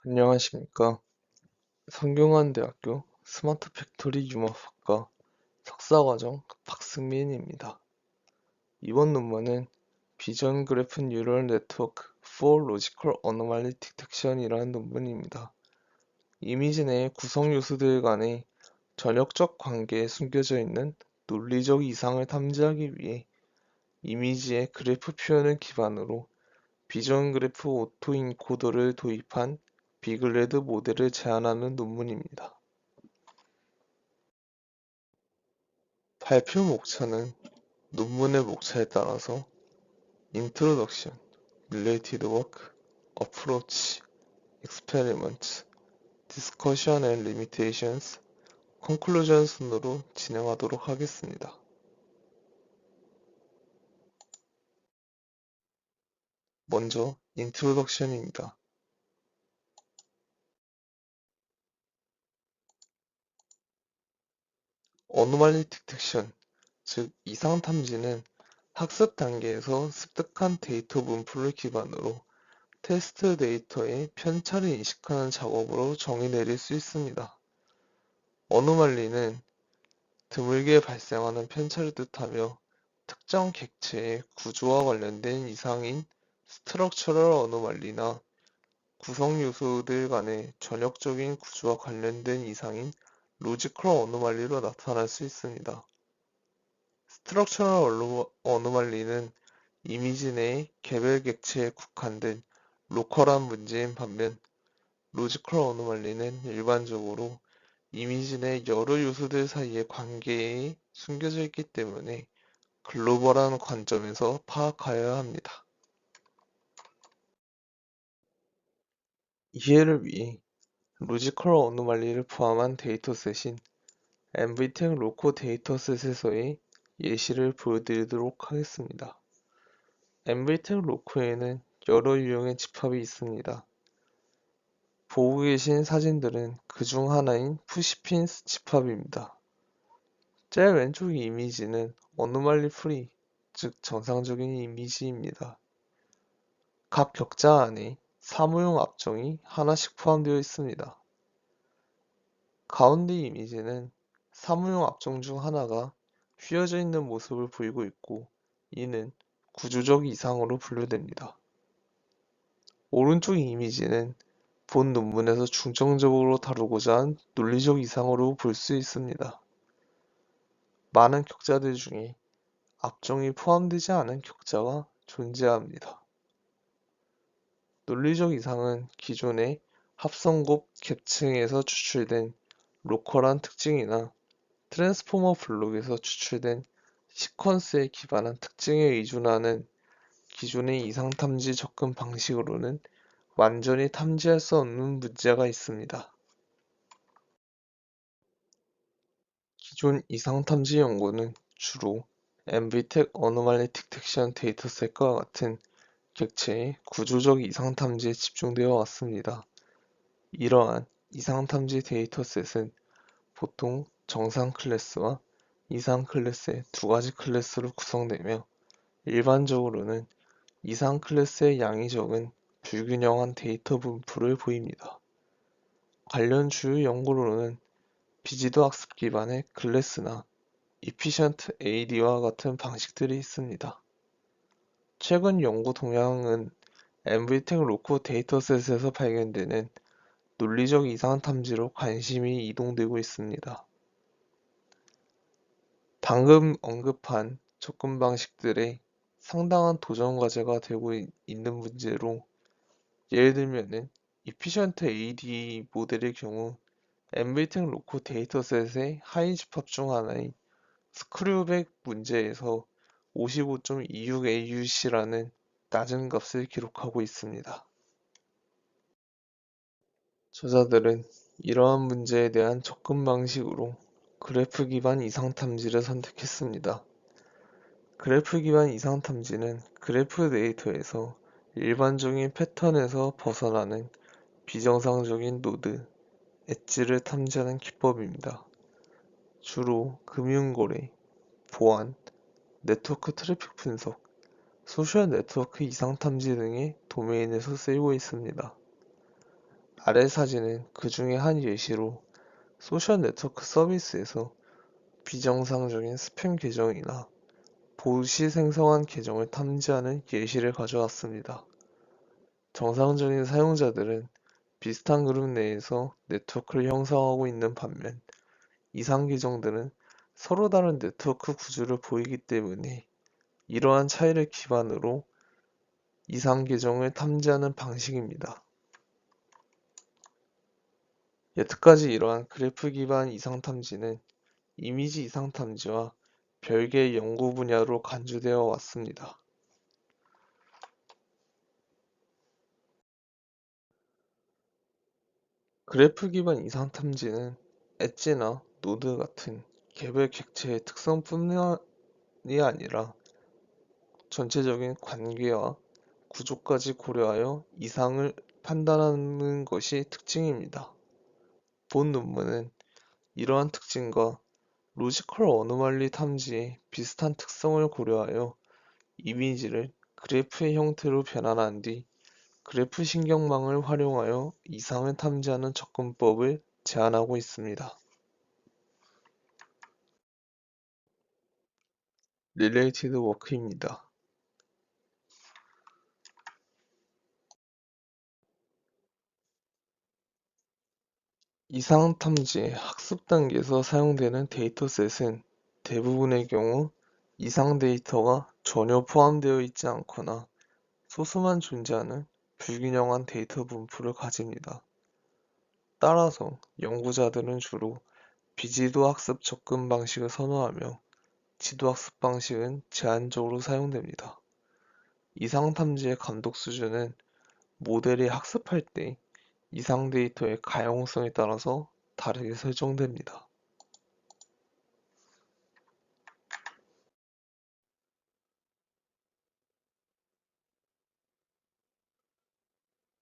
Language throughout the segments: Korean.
안녕하십니까. 성균관대학교 스마트 팩토리 융합학과 석사과정 박승민입니다. 이번 논문은 비전 그래프 뉴럴 네트워크 for Logical Anomaly Detection이라는 논문입니다. 이미지 내 구성 요소들 간의 전역적 관계에 숨겨져 있는 논리적 이상을 탐지하기 위해 이미지의 그래프 표현을 기반으로 비전 그래프 오토인코더를 도입한 비글레드 모델을 제안하는 논문입니다. 발표 목차는 논문의 목차에 따라서 Introduction, Related Work, Approach, Experiment, Discussion and Limitations, Conclusion 순으로 진행하도록 하겠습니다. 먼저 Introduction입니다. Anomaly Detection, 즉 이상 탐지는 학습 단계에서 습득한 데이터 분포를 기반으로 테스트 데이터의 편차를 인식하는 작업으로 정의 내릴 수 있습니다. 어노말리는 드물게 발생하는 편차를 뜻하며 특정 객체의 구조와 관련된 이상인 스트럭처럴 어노말리나 구성 요소들 간의 전역적인 구조와 관련된 이상인 로지컬 어노말리로 나타날 수 있습니다. 스트럭처럴 어노말리는 이미지 내의 개별 객체에 국한된 로컬한 문제인 반면 로지컬 어노말리는 일반적으로 이미지 내 여러 요소들 사이의 관계에 숨겨져 있기 때문에 글로벌한 관점에서 파악하여야 합니다. 이해를 위해 로지컬 어노말리를 포함한 데이터셋인 MVTech 로코 데이터셋에서의 예시를 보여드리도록 하겠습니다. MVTech 로코에는 여러 유형의 집합이 있습니다. 보고 계신 사진들은 그 중 하나인 푸시핀스 집합입니다. 제일 왼쪽 이미지는 어노말리 프리, 즉 정상적인 이미지입니다. 각 격자 안에 사무용 압정이 하나씩 포함되어 있습니다. 가운데 이미지는 사무용 압정 중 하나가 휘어져 있는 모습을 보이고 있고 이는 구조적 이상으로 분류됩니다. 오른쪽 이미지는 본 논문에서 중점적으로 다루고자 한 논리적 이상으로 볼 수 있습니다. 많은 격자들 중에 압정이 포함되지 않은 격자가 존재합니다. 논리적 이상은 기존의 합성곱 계층에서 추출된 로컬한 특징이나 트랜스포머 블록에서 추출된 시퀀스에 기반한 특징에 의존하는 기존의 이상 탐지 접근 방식으로는 완전히 탐지할 수 없는 문제가 있습니다. 기존 이상 탐지 연구는 주로 MVTech Anomaly Detection 데이터셋과 같은 객체의 구조적 이상 탐지에 집중되어 왔습니다. 이러한 이상 탐지 데이터셋은 보통 정상 클래스와 이상 클래스의 두 가지 클래스로 구성되며 일반적으로는 이상 클래스의 양이 적은 불균형한 데이터 분포를 보입니다. 관련 주요 연구로는 비지도 학습 기반의 클래스나 Efficient AD와 같은 방식들이 있습니다. 최근 연구 동향은 MVTech 로코 데이터셋에서 발견되는 논리적 이상 탐지로 관심이 이동되고 있습니다. 방금 언급한 접근 방식들의 상당한 도전 과제가 되고 있는 문제로 예를 들면은 Efficient AD 모델의 경우 MVTech 로코 데이터셋의 하위 집합 중 하나인 스크류백 문제에서 55.26AUC라는 낮은 값을 기록하고 있습니다. 저자들은 이러한 문제에 대한 접근 방식으로 그래프 기반 이상 탐지를 선택했습니다. 그래프 기반 이상 탐지는 그래프 데이터에서 일반적인 패턴에서 벗어나는 비정상적인 노드, 엣지를 탐지하는 기법입니다. 주로 금융거래, 보안, 네트워크 트래픽 분석, 소셜 네트워크 이상 탐지 등의 도메인에서 쓰이고 있습니다. 아래 사진은 그 중에 한 예시로 소셜 네트워크 서비스에서 비정상적인 스팸 계정이나 보시 생성한 계정을 탐지하는 예시를 가져왔습니다. 정상적인 사용자들은 비슷한 그룹 내에서 네트워크를 형성하고 있는 반면 이상 계정들은 서로 다른 네트워크 구조를 보이기 때문에 이러한 차이를 기반으로 이상 계정을 탐지하는 방식입니다. 여태까지 이러한 그래프 기반 이상 탐지는 이미지 이상 탐지와 별개의 연구 분야로 간주되어 왔습니다. 그래프 기반 이상 탐지는 엣지나 노드 같은 개별 객체의 특성뿐만이 아니라 전체적인 관계와 구조까지 고려하여 이상을 판단하는 것이 특징입니다. 본 논문은 이러한 특징과 로지컬 어노말리 탐지의 비슷한 특성을 고려하여 이미지를 그래프의 형태로 변환한 뒤 그래프 신경망을 활용하여 이상을 탐지하는 접근법을 제안하고 있습니다. 릴레이티드 워크입니다. 이상 탐지의 학습 단계에서 사용되는 데이터셋은 대부분의 경우 이상 데이터가 전혀 포함되어 있지 않거나 소수만 존재하는 불균형한 데이터 분포를 가집니다. 따라서 연구자들은 주로 비지도 학습 접근 방식을 선호하며 지도 학습 방식은 제한적으로 사용됩니다. 이상 탐지의 감독 수준은 모델이 학습할 때 이상 데이터의 가용성에 따라서 다르게 설정됩니다.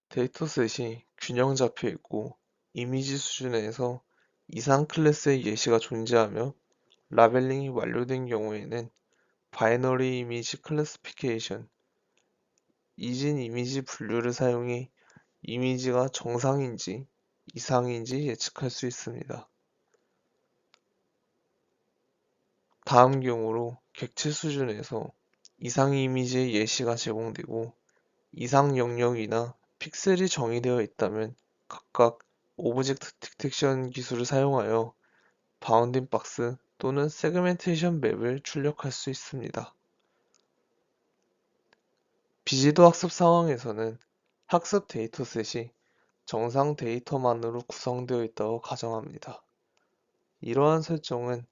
데이터셋이 균형 잡혀 있고 이미지 수준에서 이상 클래스의 예시가 존재하며 라벨링이 완료된 경우에는 바이너리 이미지 클래시피케이션, 이진 이미지 분류를 사용해 이미지가 정상인지 이상인지 예측할 수 있습니다. 다음 경우로 객체 수준에서 이상 이미지의 예시가 제공되고 이상 영역이나 픽셀이 정의되어 있다면 각각 오브젝트 디텍션 기술을 사용하여 바운딩 박스 또는 세그멘테이션 맵을 출력할 수 있습니다. 비지도 학습 상황에서는 학습 데이터셋이 정상 데이터만으로 구성되어 있다고 가정합니다. 이러한 설정은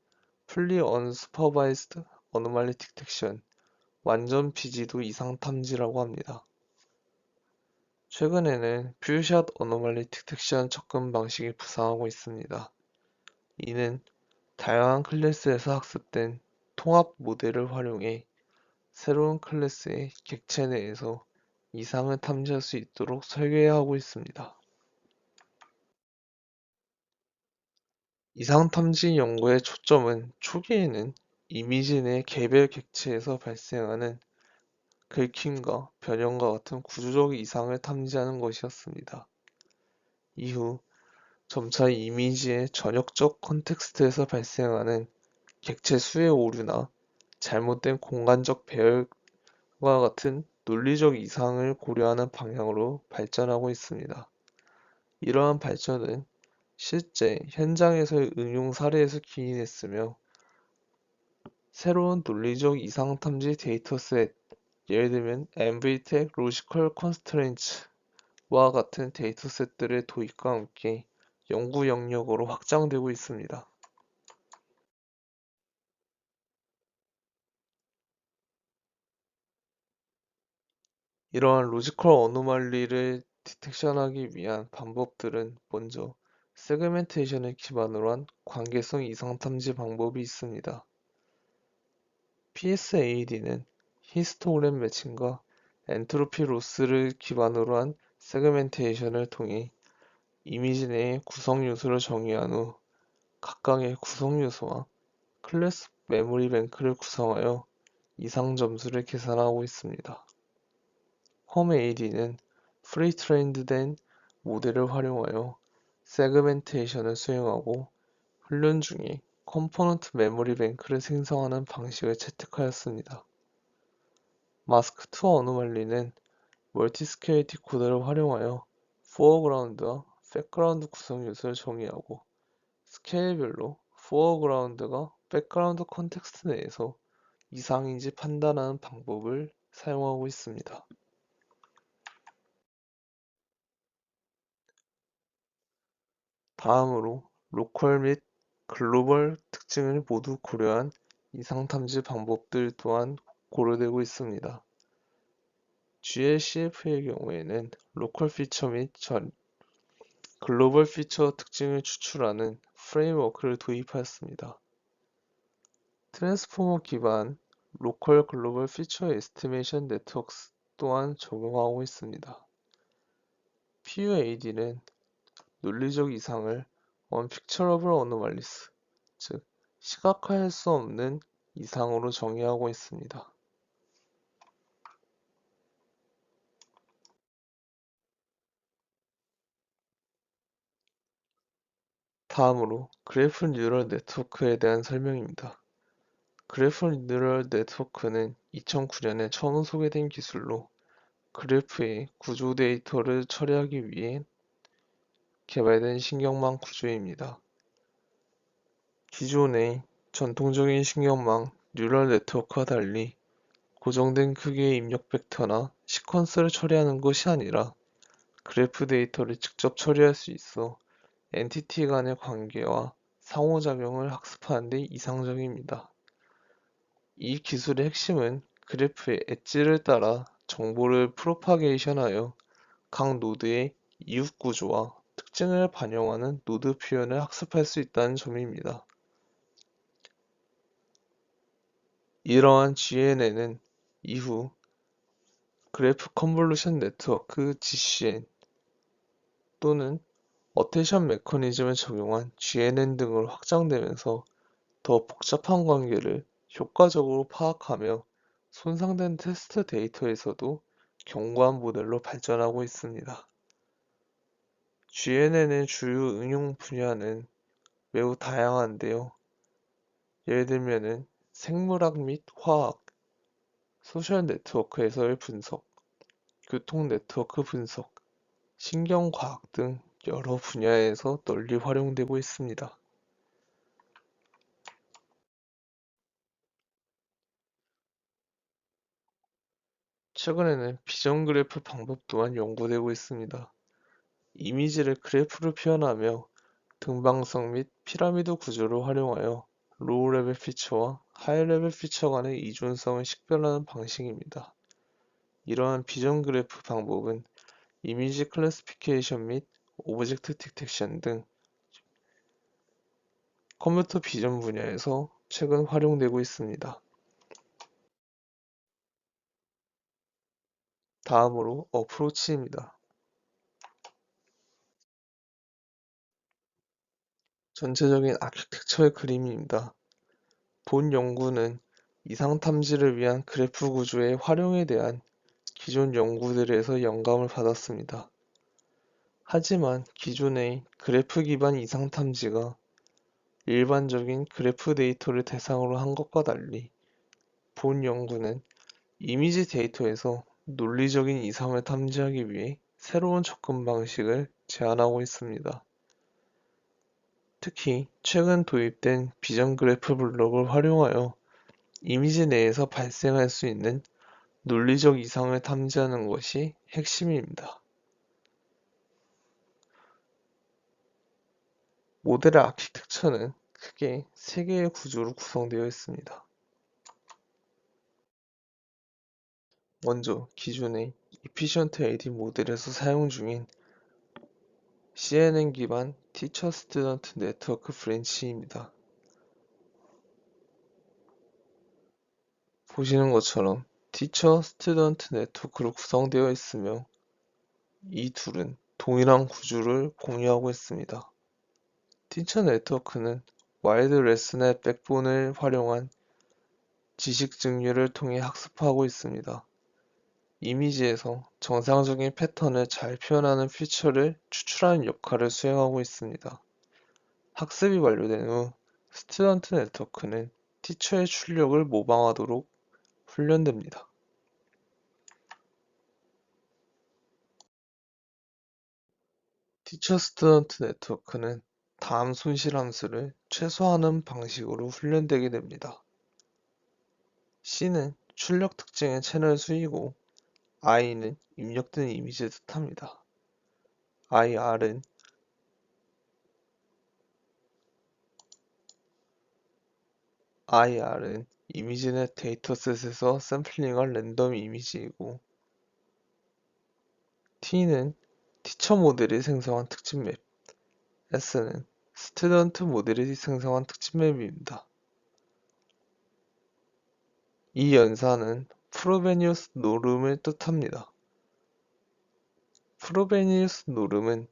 Fully Unsupervised Anomaly Detection, 완전 비지도 이상 탐지라고 합니다. 최근에는 퓨샷 어노멀리 디텍션 접근 방식이 부상하고 있습니다. 이는 다양한 클래스에서 학습된 통합 모델을 활용해 새로운 클래스의 객체 내에서 이상을 탐지할 수 있도록 설계하고 있습니다. 이상 탐지 연구의 초점은 초기에는 이미지 내 개별 객체에서 발생하는 긁힘과 변형과 같은 구조적 이상을 탐지하는 것이었습니다. 이후 점차 이미지의 전역적 컨텍스트에서 발생하는 객체 수의 오류나 잘못된 공간적 배열과 같은 논리적 이상을 고려하는 방향으로 발전하고 있습니다. 이러한 발전은 실제 현장에서의 응용 사례에서 기인했으며 새로운 논리적 이상 탐지 데이터셋, 예를 들면 MVTech Logical Constraints와 같은 데이터셋들의 도입과 함께 연구 영역으로 확장되고 있습니다. 이러한 로지컬 어노말리를 디텍션하기 위한 방법들은 먼저 세그멘테이션을 기반으로 한 관계성 이상 탐지 방법이 있습니다. PSAD는 히스토그램 매칭과 엔트로피 로스를 기반으로 한 세그멘테이션을 통해 이미지 내의 구성 요소를 정의한 후 각각의 구성 요소와 클래스 메모리 뱅크를 구성하여 이상 점수를 계산하고 있습니다. 홈AD는 프리 트레인드 된 모델을 활용하여 세그멘테이션을 수행하고 훈련 중에 컴포넌트 메모리 뱅크를 생성하는 방식을 채택하였습니다. 마스크2 어노멀리는 멀티스케일 디코더를 활용하여 포어그라운드와 백그라운드 구성 요소를 정의하고 스케일별로 포어그라운드가 백그라운드 컨텍스트 내에서 이상인지 판단하는 방법을 사용하고 있습니다. 다음으로 로컬 및 글로벌 특징을 모두 고려한 이상 탐지 방법들 또한 고려되고 있습니다. GLCF의 경우에는 로컬 피처 및 글로벌 피처 특징을 추출하는 프레임워크를 도입하였습니다. 트랜스포머 기반 로컬 글로벌 피처 에스티메이션 네트워크 또한 적용하고 있습니다. PUAD는 논리적 이상을 Unpicturable Anomalies, 즉 시각화할 수 없는 이상으로 정의하고 있습니다. 다음으로 그래프 뉴럴 네트워크에 대한 설명입니다. 그래프 뉴럴 네트워크는 2009년에 처음 소개된 기술로 그래프의 구조 데이터를 처리하기 위해 개발된 신경망 구조입니다. 기존의 전통적인 신경망 뉴럴 네트워크와 달리 고정된 크기의 입력 벡터나 시퀀스를 처리하는 것이 아니라 그래프 데이터를 직접 처리할 수 있어 엔티티 간의 관계와 상호작용을 학습하는 데 이상적입니다. 이 기술의 핵심은 그래프의 엣지를 따라 정보를 프로파게이션하여 각 노드의 이웃 구조와 특징을 반영하는 노드 표현을 학습할 수 있다는 점입니다. 이러한 GNN은 이후 그래프 컨볼루션 네트워크 GCN 또는 어테이션 메커니즘을 적용한 GNN 등으로 확장되면서 더 복잡한 관계를 효과적으로 파악하며 손상된 테스트 데이터에서도 견고한 모델로 발전하고 있습니다. GNN의 주요 응용 분야는 매우 다양한데요. 예를 들면은 생물학 및 화학, 소셜 네트워크에서의 분석, 교통 네트워크 분석, 신경과학 등 여러 분야에서 널리 활용되고 있습니다. 최근에는 비전 그래프 방법 또한 연구되고 있습니다. 이미지를 그래프로 표현하며 등방성 및 피라미드 구조를 활용하여 로우 레벨 피처와 하이 레벨 피처 간의 이중성을 식별하는 방식입니다. 이러한 비전 그래프 방법은 이미지 클래시피케이션 및 오브젝트 디텍션 등 컴퓨터 비전 분야에서 최근 활용되고 있습니다. 다음으로 어프로치입니다. 전체적인 아키텍처의 그림입니다. 본 연구는 이상 탐지를 위한 그래프 구조의 활용에 대한 기존 연구들에서 영감을 받았습니다. 하지만 기존의 그래프 기반 이상 탐지가 일반적인 그래프 데이터를 대상으로 한 것과 달리 본 연구는 이미지 데이터에서 논리적인 이상을 탐지하기 위해 새로운 접근 방식을 제안하고 있습니다. 특히 최근 도입된 비전 그래프 블록을 활용하여 이미지 내에서 발생할 수 있는 논리적 이상을 탐지하는 것이 핵심입니다. 모델의 아키텍처는 크게 3개의 구조로 구성되어 있습니다. 먼저 기존의 Efficient AD 모델에서 사용 중인 CNN 기반 Teacher Student Network 브랜치입니다. 보시는 것처럼 Teacher Student Network로 구성되어 있으며 이 둘은 동일한 구조를 공유하고 있습니다. 티처 네트워크는 와일드 레슨의 백본을 활용한 지식 증류를 통해 학습하고 있습니다. 이미지에서 정상적인 패턴을 잘 표현하는 피처를 추출하는 역할을 수행하고 있습니다. 학습이 완료된 후 스튜던트 네트워크는 티처의 출력을 모방하도록 훈련됩니다. 티처 스튜던트 네트워크는 다음 손실 함수를 최소화하는 방식으로 훈련되게 됩니다. C는 출력 특징의 채널 수이고 i는 입력된 이미지를 뜻합니다. IR은 이미지넷 데이터셋에서 샘플링한 랜덤 이미지이고 T는 티처 모델이 생성한 특징 맵, S는 스튜던트 모델이 생성한 특징 맵입니다. 이 연산은 프로베니우스 노름을 뜻합니다. 프로베니우스 노름은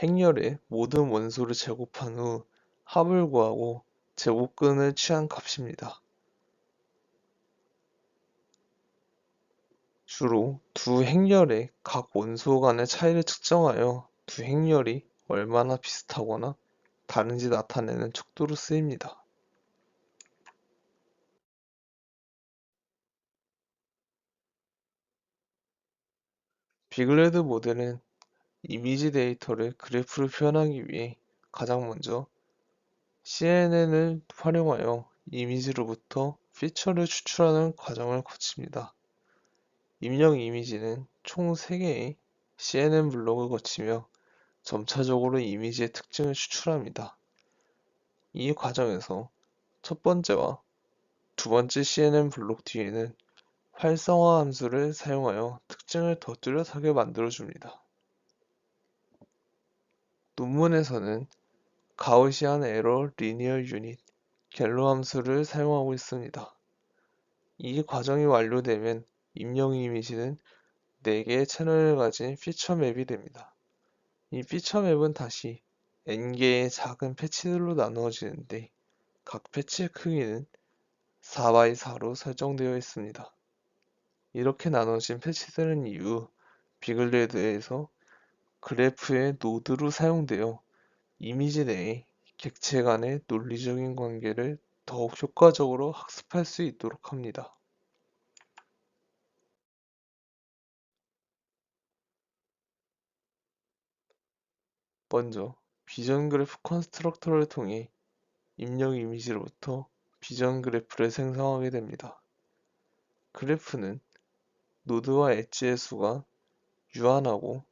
행렬의 모든 원소를 제곱한 후 합을 구하고 제곱근을 취한 값입니다. 주로 두 행렬의 각 원소 간의 차이를 측정하여 두 행렬이 얼마나 비슷하거나 다른지 나타내는 척도로 쓰입니다. 빅레드 모델은 이미지 데이터를 그래프로 표현하기 위해 가장 먼저 CNN을 활용하여 이미지로부터 피처를 추출하는 과정을 거칩니다. 입력 이미지는 총 3개의 CNN 블록을 거치며 점차적으로 이미지의 특징을 추출합니다. 이 과정에서 첫 번째와 두 번째 CNN 블록 뒤에는 활성화 함수를 사용하여 특징을 더 뚜렷하게 만들어줍니다. 논문에서는 가우시안 에러 리니어 유닛 갤로 함수를 사용하고 있습니다. 이 과정이 완료되면 입력 이미지는 4개의 채널을 가진 피처 맵이 됩니다. 이 피처 맵은 다시 n개의 작은 패치들로 나누어지는데 각 패치의 크기는 4x4로 설정되어 있습니다. 이렇게 나눠진 패치들은 이후 빅글레드에서 그래프의 노드로 사용되어 이미지 내의 객체 간의 논리적인 관계를 더욱 효과적으로 학습할 수 있도록 합니다. 먼저 비전 그래프 컨스트럭터를 통해 입력 이미지로부터 비전 그래프를 생성하게 됩니다. 그래프는 노드와 엣지의 수가 유한하고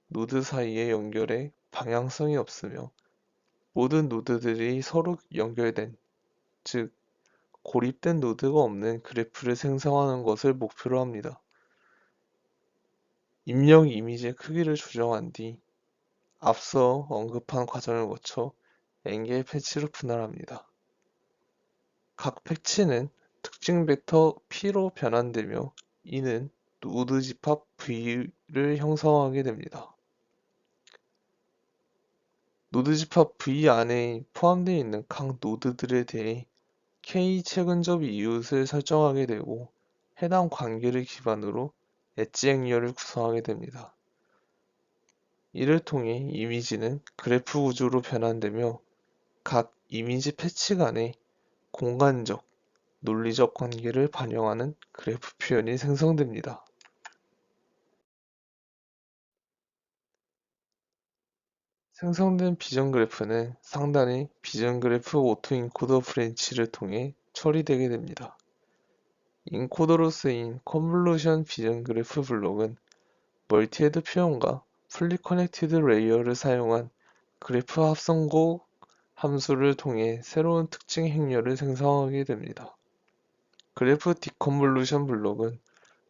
노드 사이의 연결에 방향성이 없으며 모든 노드들이 서로 연결된, 즉 고립된 노드가 없는 그래프를 생성하는 것을 목표로 합니다. 입력 이미지의 크기를 조정한 뒤 앞서 언급한 과정을 거쳐 n개의 패치로 분할합니다. 각 패치는 특징 벡터 P로 변환되며 이는 노드 집합 V를 형성하게 됩니다. 노드 집합 V 안에 포함되어 있는 각 노드들에 대해 K 최근접 이웃을 설정하게 되고 해당 관계를 기반으로 엣지 행렬을 구성하게 됩니다. 이를 통해 이미지는 그래프 구조로 변환되며 각 이미지 패치 간의 공간적, 논리적 관계를 반영하는 그래프 표현이 생성됩니다. 생성된 비전 그래프는 상단의 비전 그래프 오토 인코더 브랜치를 통해 처리되게 됩니다. 인코더로 쓰인 컨볼루션 비전 그래프 블록은 멀티헤드 표현과 풀리 커넥티드 레이어를 사용한 그래프 합성곡 함수를 통해 새로운 특징 행렬을 생성하게 됩니다. 그래프 디컨볼루션 블록은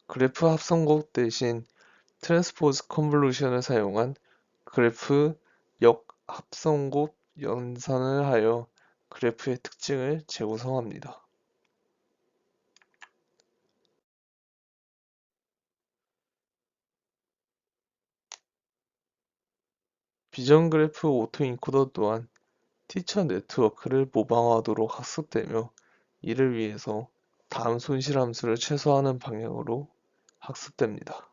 그래프 합성곡 대신 트랜스포즈 컨볼루션을 사용한 그래프 역합성곡 연산을 하여 그래프의 특징을 재구성합니다. 비전 그래프 오토 인코더 또한 티처 네트워크를 모방하도록 학습되며 이를 위해서 다음 손실 함수를 최소화하는 방향으로 학습됩니다.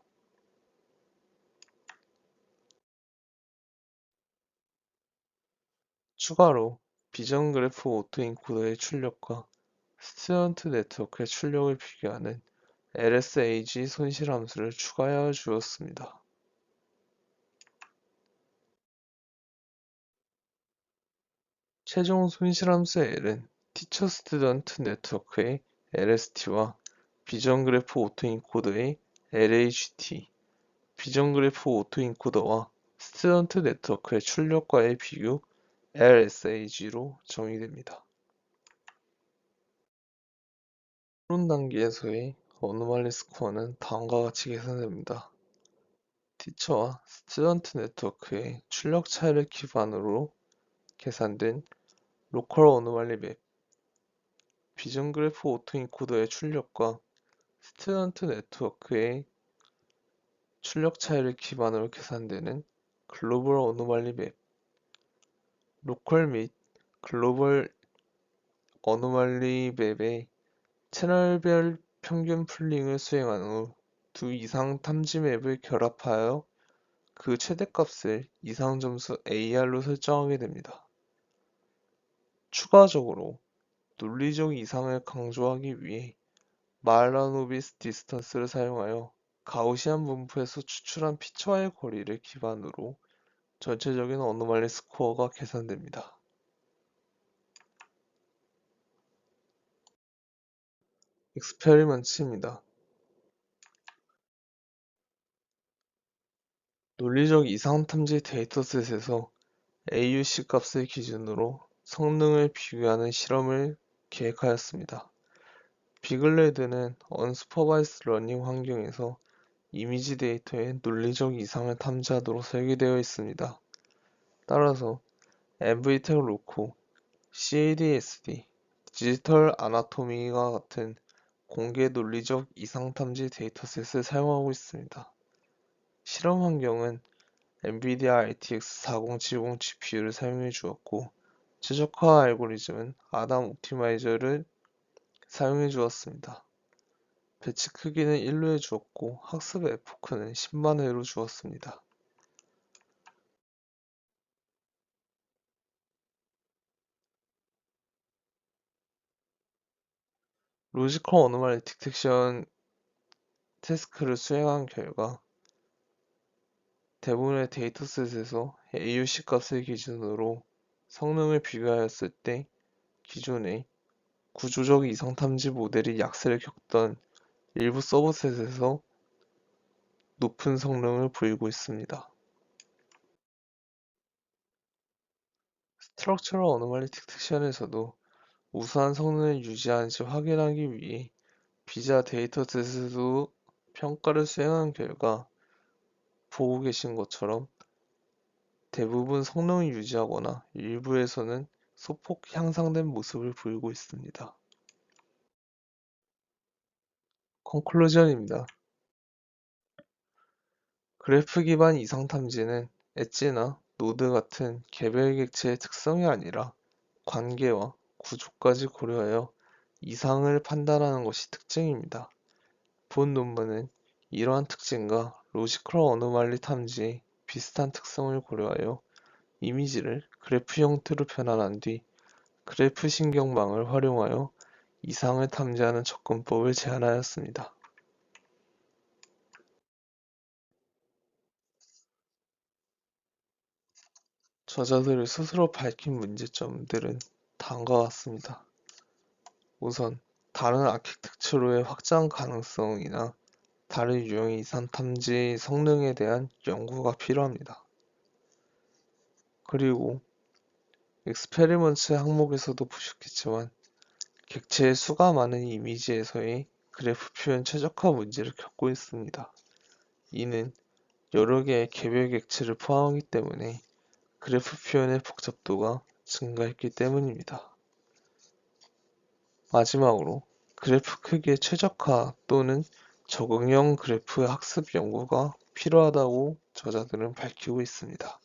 추가로 비전 그래프 오토인코더의 출력과 스튜던트 네트워크의 출력을 비교하는 LSAG 손실 함수를 추가하여 주었습니다. 최종 손실 함수의 L은 티처 스튜던트 네트워크의 LST와 비전 그래프 오토인코더의 LHT, 비전 그래프 오토인코더와 스튜던트 네트워크의 출력과의 비교 LSAG로 정의됩니다. 토론 단계에서의 어노말리 스코어는 다음과 같이 계산됩니다. 티처와 스튜던트 네트워크의 출력 차이를 기반으로 계산된 로컬 어노말리 맵, 비전 그래프 오토인코더의 출력과 스튜던트 네트워크의 출력 차이를 기반으로 계산되는 글로벌 어노말리 맵, 로컬 및 글로벌 어노말리 맵의 채널별 평균 풀링을 수행한 후 두 이상 탐지 맵을 결합하여 그 최대값을 이상 점수 AR로 설정하게 됩니다. 추가적으로 논리적 이상을 강조하기 위해 말라노비스 디스턴스를 사용하여 가우시안 분포에서 추출한 피처와의 거리를 기반으로 전체적인 어노말리 스코어가 계산됩니다. 익스페리먼트입니다. 논리적 이상 탐지 데이터셋에서 AUC 값을 기준으로 성능을 비교하는 실험을 계획하였습니다. 비글레드는 언스퍼바이스드 러닝 환경에서 이미지 데이터의 논리적 이상을 탐지하도록 설계되어 있습니다. 따라서 MVTech 로코, CADSD, 디지털 아나토미와 같은 공개 논리적 이상 탐지 데이터셋을 사용하고 있습니다. 실험 환경은 엔비디아 RTX 4070 GPU를 사용해 주었고, 최적화 알고리즘은 아담 옵티마이저를 사용해 주었습니다. 배치 크기는 1로 해주었고 학습 에포크는 10만 회로 주었습니다. 로지컬 어노말리 디텍션 태스크를 수행한 결과 대부분의 데이터셋에서 AUC 값을 기준으로 성능을 비교하였을 때 기존의 구조적 이상 탐지 모델이 약세를 겪던 일부 서브셋에서 높은 성능을 보이고 있습니다. 스트럭처럴 어노말리 디텍션에서도 우수한 성능을 유지하는지 확인하기 위해 비자 데이터셋에도 평가를 수행한 결과 보고 계신 것처럼 대부분 성능을 유지하거나 일부에서는 소폭 향상된 모습을 보이고 있습니다. 컨클루전입니다. 그래프 기반 이상 탐지는 엣지나 노드 같은 개별 객체의 특성이 아니라 관계와 구조까지 고려하여 이상을 판단하는 것이 특징입니다. 본 논문은 이러한 특징과 로지컬 어노말리 탐지의 비슷한 특성을 고려하여 이미지를 그래프 형태로 변환한 뒤 그래프 신경망을 활용하여 이상을 탐지하는 접근법을 제안하였습니다. 저자들이 스스로 밝힌 문제점들은 다음과 같습니다. 우선, 다른 아키텍처로의 확장 가능성이나 다른 유형의 이상 탐지 성능에 대한 연구가 필요합니다. 그리고 익스페리먼트 항목에서도 보셨겠지만 객체의 수가 많은 이미지에서의 그래프 표현 최적화 문제를 겪고 있습니다. 이는 여러 개의 개별 객체를 포함하기 때문에 그래프 표현의 복잡도가 증가했기 때문입니다. 마지막으로 그래프 크기의 최적화 또는 적응형 그래프 학습 연구가 필요하다고 저자들은 밝히고 있습니다.